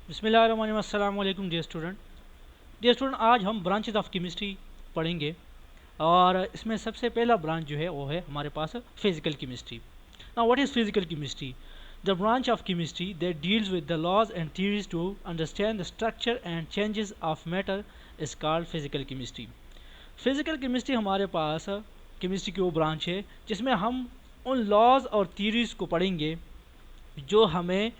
बिस्मिल्लाहिर्रहमानिर्रहीम। Dear student आज हम ब्रांचेस ऑफ केमिस्ट्री पढ़ेंगे और इसमें सबसे पहला ब्रांच जो है वो है हमारे पास physical chemistry. Now what is physical chemistry? The branch of chemistry that deals with the laws and theories to understand the structure and changes of matter is called physical chemistry. Physical chemistry हमारे पास chemistry की वो branch है जिसमें हम उन laws और theories को पढ़ेंगे जो हमें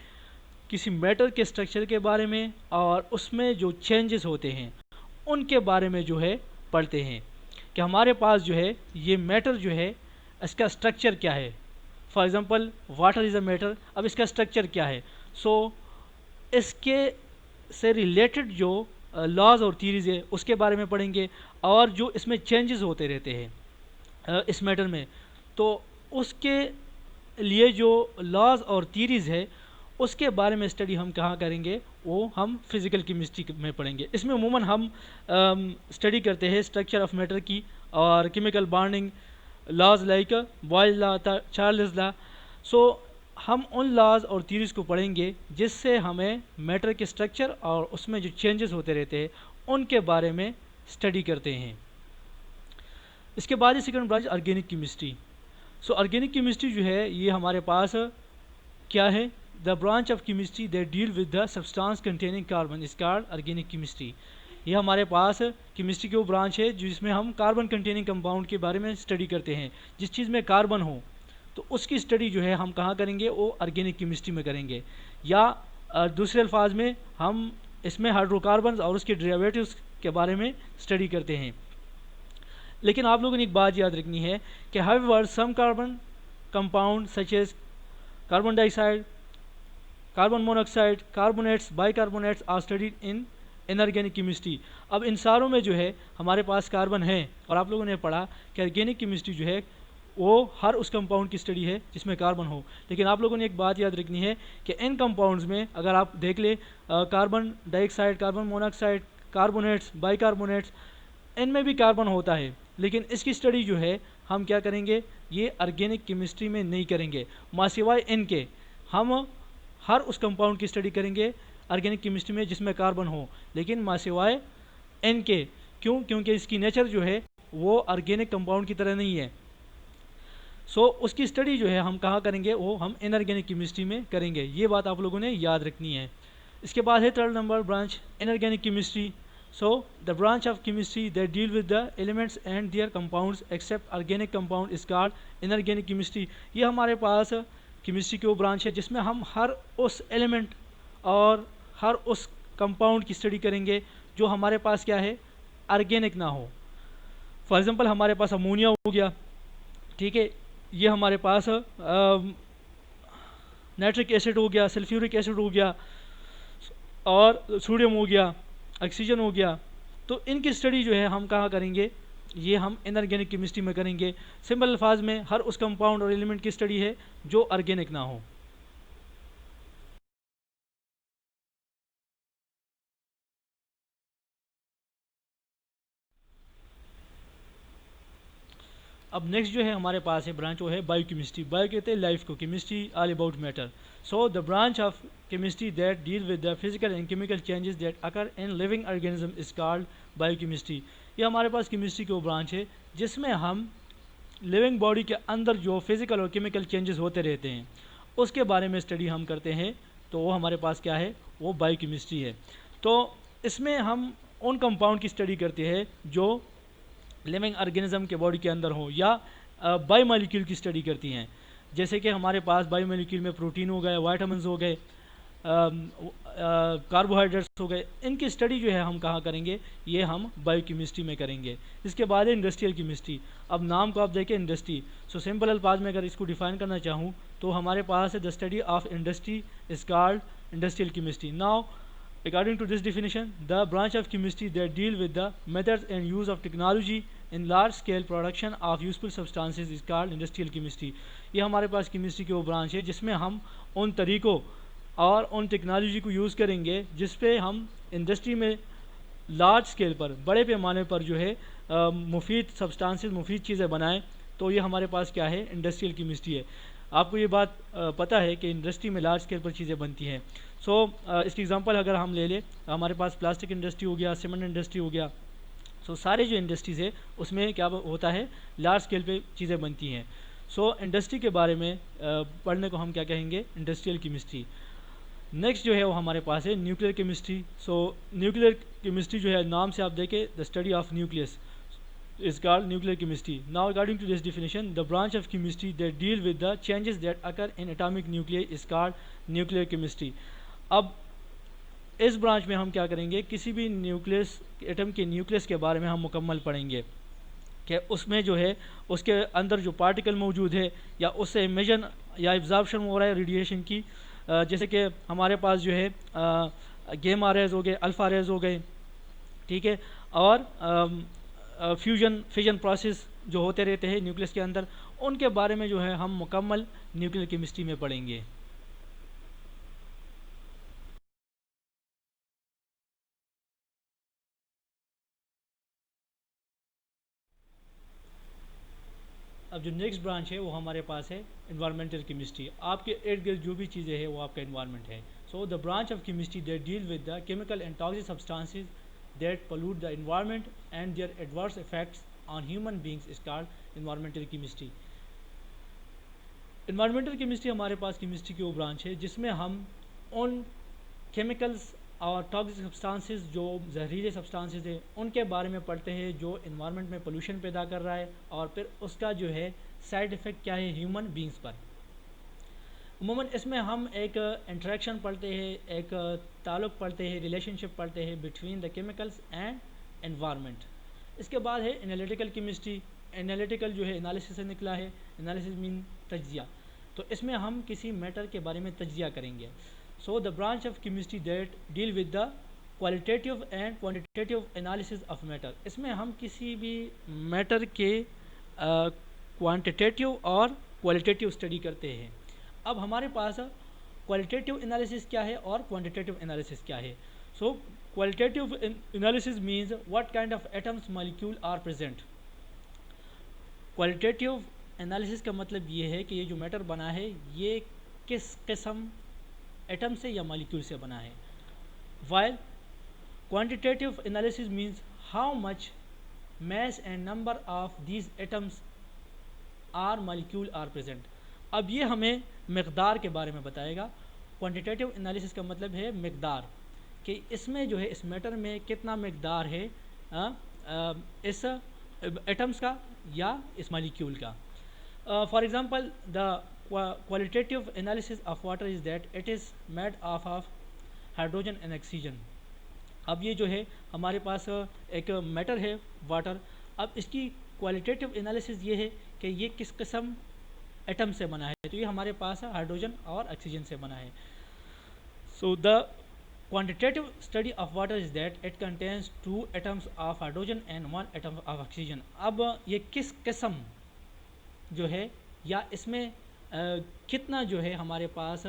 किसी मैटर के स्ट्रक्चर के बारे में और उसमें जो चेंजेस होते हैं उनके बारे में जो है पढ़ते हैं कि हमारे पास जो है ये मैटर जो है इसका स्ट्रक्चर क्या है। For example water is a matter, अब इसका स्ट्रक्चर क्या है। सो इसके से रिलेटेड जो लॉज और थ्योरीज है उसके बारे में पढ़ेंगे और जो इसमें चेंजेस होते रहते हैं इस मैटर में, तो उसके लिए जो लॉज और थ्योरीज है उसके बारे में स्टडी हम कहाँ करेंगे, वो हम फिज़िकल केमिस्ट्री में पढ़ेंगे। इसमें अमूमन हम स्टडी करते हैं स्ट्रक्चर ऑफ मैटर की और chemical bonding laws like Boyle's law, Charles law. So हम उन लॉज और थ्योरीज को पढ़ेंगे जिससे हमें मैटर के स्ट्रक्चर और उसमें जो चेंजेस होते रहते हैं उनके बारे में स्टडी करते हैं। इसके बाद ही second branch organic chemistry. So organic chemistry जो है ये हमारे पास क्या है? The branch of chemistry that deal with the substance containing carbon is called organic chemistry। ये हमारे पास केमिस्ट्री की वो ब्रांच है जिसमें हम कार्बन कंटेनिंग कंपाउंड के बारे में स्टडी करते हैं। जिस चीज़ में कार्बन हो तो उसकी स्टडी जो है हम कहाँ करेंगे, वो ऑर्गेनिक केमिस्ट्री में करेंगे। या दूसरे अल्फाज में हम इसमें हाइड्रोकार्बन और उसके डेरिवेटिव्स के बारे में स्टडी करते हैं। लेकिन आप लोगों ने एक बात याद रखनी है कि however some carbon compound such as carbon dioxide, carbon monoxide, carbonates, bicarbonates are studied in inorganic chemistry. अब इन सारों में जो है हमारे पास कार्बन है और आप लोगों ने पढ़ा कि ऑर्गेनिक केमिस्ट्री जो है वो हर उस कंपाउंड की स्टडी है जिसमें कार्बन हो। लेकिन आप लोगों ने एक बात याद रखनी है कि इन कंपाउंड्स में अगर आप देख ले carbon dioxide, carbon monoxide, carbonates, bicarbonates, इनमें भी कार्बन होता है, लेकिन इसकी स्टडी जो है हम क्या करेंगे, ये ऑर्गेनिक केमिस्ट्री में नहीं करेंगे। मासिवाय इनके हम हर उस कंपाउंड की स्टडी करेंगे ऑर्गेनिक केमिस्ट्री में जिसमें कार्बन हो, लेकिन मासिवाय एन के। क्यों? क्योंकि इसकी नेचर जो है वो ऑर्गेनिक कंपाउंड की तरह नहीं है। सो उसकी स्टडी जो है हम कहाँ करेंगे, वो हम इनऑर्गेनिक केमिस्ट्री में करेंगे। ये बात आप लोगों ने याद रखनी है। इसके बाद है third number branch inorganic chemistry. So the branch of chemistry that deal with the elements and their compounds except organic compound is called inorganic chemistry. ये हमारे पास केमिस्ट्री की वो ब्रांच है जिसमें हम हर उस एलिमेंट और हर उस कंपाउंड की स्टडी करेंगे जो हमारे पास क्या है, ऑर्गेनिक ना हो। फॉर एग्जांपल हमारे पास अमोनिया हो गया, ठीक है, ये हमारे पास नाइट्रिक एसिड हो गया, सल्फ्यूरिक एसिड हो गया और सोडियम हो गया, ऑक्सीजन हो गया। तो इनकी स्टडी जो है हम कहाँ करेंगे, ये हम इनऑर्गेनिक केमिस्ट्री में करेंगे। सिंपल अल्फाज में हर उस कंपाउंड और एलिमेंट की स्टडी है जो ऑर्गेनिक ना हो। अब नेक्स्ट जो है हमारे पास है ब्रांच, वो है बायोकेमिस्ट्री। बायो कहते हैं लाइफ को, chemistry all about matter. So the branch of chemistry that deal with the physical and chemical changes that occur in living organism is called biochemistry. ये हमारे पास केमिस्ट्री की वो ब्रांच है जिसमें हम लिविंग बॉडी के अंदर जो फिजिकल और केमिकल चेंजेस होते रहते हैं उसके बारे में स्टडी हम करते हैं। तो वो हमारे पास क्या है, वो बायोकेमिस्ट्री है। तो इसमें हम उन कंपाउंड की स्टडी करते हैं जो लिविंग ऑर्गेनिज्म के बॉडी के अंदर हो, या बायोमोलिक्यूल की स्टडी करती हैं। जैसे कि हमारे पास बायोमोलिक्यूल में प्रोटीन हो गए, वाइटामिन हो गए, कार्बोहाइड्रेट्स हो गए। इनकी स्टडी जो है हम कहाँ करेंगे, ये हम बायोकेमिस्ट्री में करेंगे। इसके बाद है इंडस्ट्रियल केमिस्ट्री। अब नाम को आप देखें इंडस्ट्री, सो सिंपल अल्फाज में अगर इसको डिफाइन करना चाहूँ तो हमारे पास है the study of industry is called industrial chemistry. Now according to this definition, the branch of chemistry that deal with the methods and use of technology in large scale production of useful substances is called industrial chemistry। ये हमारे पास chemistry की वो branch है जिसमें हम उन तरीक़ों और उन टेक्नोलॉजी को यूज़ करेंगे जिस पे हम इंडस्ट्री में लार्ज स्केल पर, बड़े पैमाने पर जो है मुफीद सब्सटेंसेस, मुफीद चीज़ें बनाएं। तो ये हमारे पास क्या है, इंडस्ट्रियल केमिस्ट्री है। आपको ये बात पता है कि इंडस्ट्री में लार्ज स्केल पर चीज़ें बनती हैं। सो इसकी एग्जांपल अगर हम ले लें, हमारे पास प्लास्टिक इंडस्ट्री हो गया, सीमेंट इंडस्ट्री हो गया। सो सारे जो इंडस्ट्रीज़ है उसमें क्या होता है, लार्ज स्केल पे चीज़ें बनती हैं। सो इंडस्ट्री के बारे में पढ़ने को हम क्या कहेंगे, इंडस्ट्रियल केमिस्ट्री। नेक्स्ट जो है वो हमारे पास है न्यूक्लियर केमिस्ट्री। सो न्यूक्लियर केमिस्ट्री जो है, नाम से आप देखें, the study of nucleus is called nuclear chemistry. Now according to this definition, the branch of chemistry that deal with the changes that occur in atomic nuclei is called nuclear chemistry. अब इस branch में हम क्या करेंगे, किसी भी nucleus, atom के nucleus के बारे में हम मुकम्मल पढ़ेंगे कि उसमें जो है उसके अंदर जो पार्टिकल मौजूद है या उससे इमिशन या एब्जॉर्प्शन हो रहा है रेडिएशन की, जैसे कि हमारे पास जो है गेमा रेज हो गए, अल्फ़ा रेज हो गए, ठीक है, और फ्यूजन फिजन प्रोसेस जो होते रहते हैं न्यूक्लियस के अंदर, उनके बारे में जो है हम मुकम्मल न्यूक्लियर केमिस्ट्री में पढ़ेंगे। अब जो नेक्स्ट ब्रांच है वो हमारे पास है इन्वायरमेंटल केमिस्ट्री। आपके इर्द गिर्द जो भी चीज़ें हैं वो आपका इन्वायरमेंट है। सो the branch of chemistry that deal with the chemical and toxic substances that pollute the environment and there adverse effects on human beings is called environmental chemistry. Environmental chemistry हमारे पास केमिस्ट्री की वो branch है जिसमें हम उन chemicals और toxic substances जो जहरीले सब्सटेंसेस हैं उनके बारे में पढ़ते हैं जो इन्वायरमेंट में पोल्यूशन पैदा कर रहा है, और फिर उसका जो है साइड इफ़ेक्ट क्या है ह्यूमन बींग्स पर। उमूमन इसमें हम एक इंटरेक्शन पढ़ते हैं, एक ताल्लुक़ पढ़ते हैं, रिलेशनशिप पढ़ते हैं between the chemicals and environment. इसके बाद है एनालिटिकल केमिस्ट्री। एनालिटिकल जो है एनालिसिस से निकला है, एनालिसिस मीन तज्जिया। तो इसमें हम किसी मैटर के बारे में तज्जिया करेंगे। सो the branch of chemistry that deal with the qualitative and quantitative analysis of matter. इसमें हम किसी भी मैटर के क्वांटिटेटिव और क्वालिटेटिव स्टडी करते हैं। अब हमारे पास क्वालिटेटिव एनालिसिस क्या है और क्वांटिटेटिव एनालिसिस क्या है। So qualitative analysis means what kind of atoms molecule are present. Qualitative analysis का मतलब ये है कि ये जो मैटर बना है ये किस किस्म एटम से या मॉलिक्यूल से बना है। While quantitative analysis means how much mass and number of these atoms or molecule are present। अब ये हमें मकदार के बारे में बताएगा। क्वांटिटेटिव एनालिसिस का मतलब है मकदार, कि इसमें जो है इस मैटर में कितना मकदार है इस एटम्स का या इस मॉलिक्यूल का। For example the qualitative analysis of water is that it is made of hydrogen and oxygen. अब ये जो है हमारे पास एक मैटर है वाटर। अब इसकी क्वालिटेटिव एनालिसिस ये है कि ये किस किस्म एटम से बना है, तो ये हमारे पास हाइड्रोजन और ऑक्सीजन से बना है। So the quantitative study of water is that it contains 2 atoms of hydrogen and 1 atom of oxygen. अब ये किस किस्म जो है या इसमें कितना जो है हमारे पास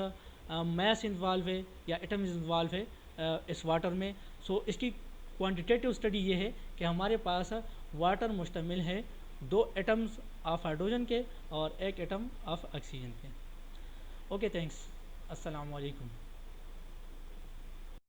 मैस इन्वॉल्व है या एटम इन्वॉल्व है इस वाटर में। सो इसकी क्वांटिटेटिव स्टडी ये है कि हमारे पास वाटर मुश्तमिल है 2 एटम्स ऑफ हाइड्रोजन के और 1 एटम ऑफ ऑक्सीजन के। Okay, thanks. अस्सलाम वालेकुम।